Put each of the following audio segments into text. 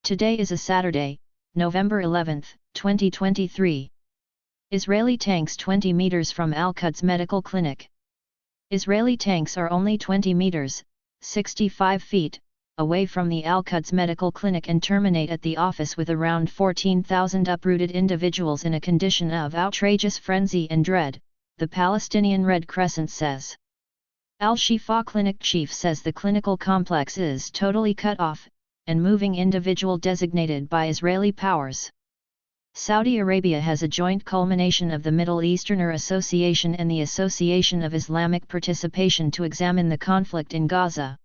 Today is a Saturday, November 11, 2023. Israeli tanks 20 meters from Al-Quds medical clinic. Israeli tanks are only 20 meters, 65 feet, away from the Al-Quds medical clinic and terminate at the office with around 14,000 uprooted individuals in a condition of outrageous frenzy and dread, the Palestinian Red Crescent says. Al-Shifa Clinic chief says the clinical complex is totally cut off, and moving individual designated by Israeli powers. Saudi Arabia has a joint culmination of the Middle Easterner Association and the Association of Islamic Participation to examine the conflict in Gaza.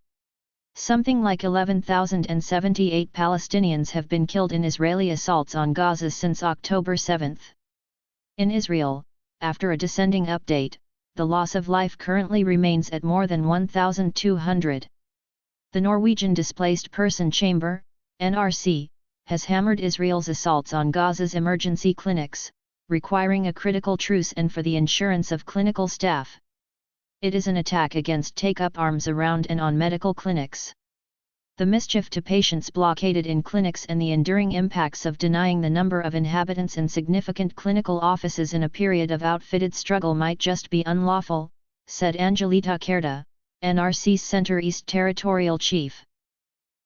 Something like 11,078 Palestinians have been killed in Israeli assaults on Gaza since October 7. In Israel, after a descending update, the loss of life currently remains at more than 1,200. The Norwegian Displaced Person Chamber, NRC, has hammered Israel's assaults on Gaza's emergency clinics, requiring a critical truce and for the insurance of clinical staff. It is an attack against take-up arms around and on medical clinics. The mischief to patients blockaded in clinics and the enduring impacts of denying the number of inhabitants in significant clinical offices in a period of outfitted struggle might just be unlawful, said Angelita Kerda, NRC's Center East Territorial Chief.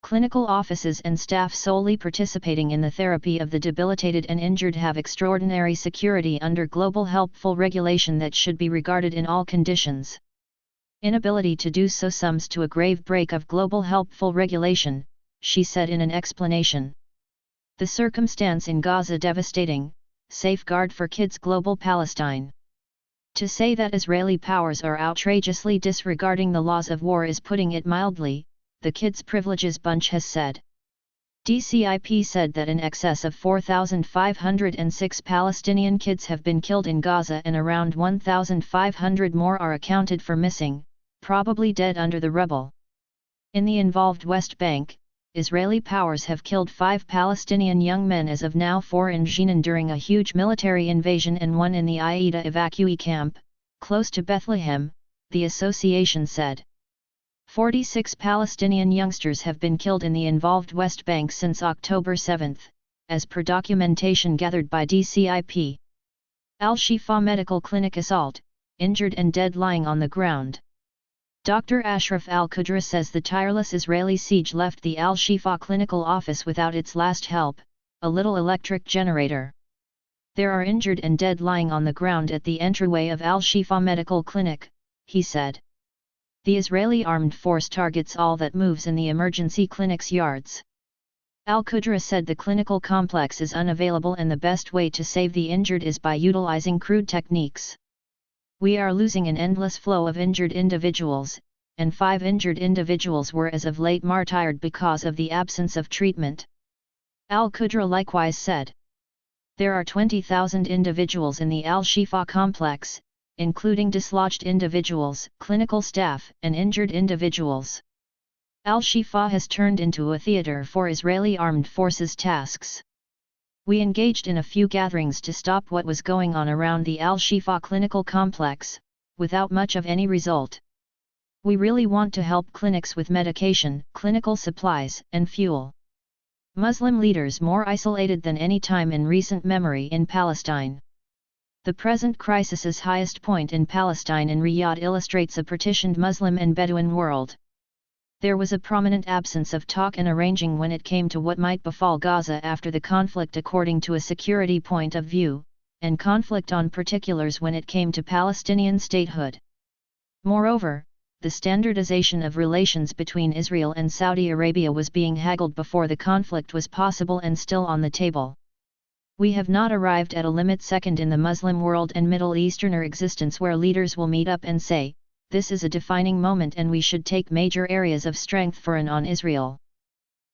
Clinical offices and staff solely participating in the therapy of the debilitated and injured have extraordinary security under global helpful regulation that should be regarded in all conditions. Inability to do so sums to a grave break of global helpful regulation, she said in an explanation. The circumstance in Gaza devastating, safeguard for kids global Palestine. To say that Israeli powers are outrageously disregarding the laws of war is putting it mildly, the Kids Privileges Bunch has said. DCIP said that in excess of 4,506 Palestinian kids have been killed in Gaza and around 1,500 more are accounted for missing, probably dead under the rubble. In the involved West Bank, Israeli powers have killed 5 Palestinian young men as of now, 4 in Jenin during a huge military invasion and 1 in the Aida evacuee camp, close to Bethlehem, the association said. 46 Palestinian youngsters have been killed in the involved West Bank since October 7, as per documentation gathered by DCIP. Al-Shifa Medical Clinic assault, injured and dead lying on the ground. Dr. Ashraf Al-Qudra says the tireless Israeli siege left the Al-Shifa clinical office without its last help, a little electric generator. There are injured and dead lying on the ground at the entryway of Al-Shifa Medical Clinic, he said. The Israeli armed force targets all that moves in the emergency clinic's yards. Al-Qudra said the clinical complex is unavailable and the best way to save the injured is by utilizing crude techniques. We are losing an endless flow of injured individuals, and 5 injured individuals were as of late martyred because of the absence of treatment. Al-Qudra likewise said. There are 20,000 individuals in the Al-Shifa complex, including dislodged individuals, clinical staff, and injured individuals. Al-Shifa has turned into a theater for Israeli armed forces tasks. We engaged in a few gatherings to stop what was going on around the Al-Shifa clinical complex, without much of any result. We really want to help clinics with medication, clinical supplies, and fuel. Muslim leaders more isolated than any time in recent memory in Palestine. The present crisis's highest point in Palestine and Riyadh illustrates a partitioned Muslim and Bedouin world. There was a prominent absence of talk and arranging when it came to what might befall Gaza after the conflict according to a security point of view, and conflict on particulars when it came to Palestinian statehood. Moreover, the standardization of relations between Israel and Saudi Arabia was being haggled before the conflict was possible and still on the table. We have not arrived at a limit second in the Muslim world and Middle Easterner existence where leaders will meet up and say, this is a defining moment and we should take major areas of strength for and on Israel.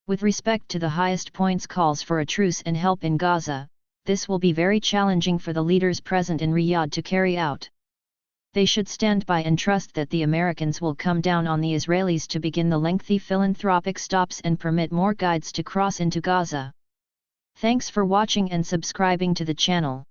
With respect to the highest points calls for a truce and help in Gaza, this will be very challenging for the leaders present in Riyadh to carry out. They should stand by and trust that the Americans will come down on the Israelis to begin the lengthy philanthropic stops and permit more guides to cross into Gaza. Thanks for watching and subscribing to the channel.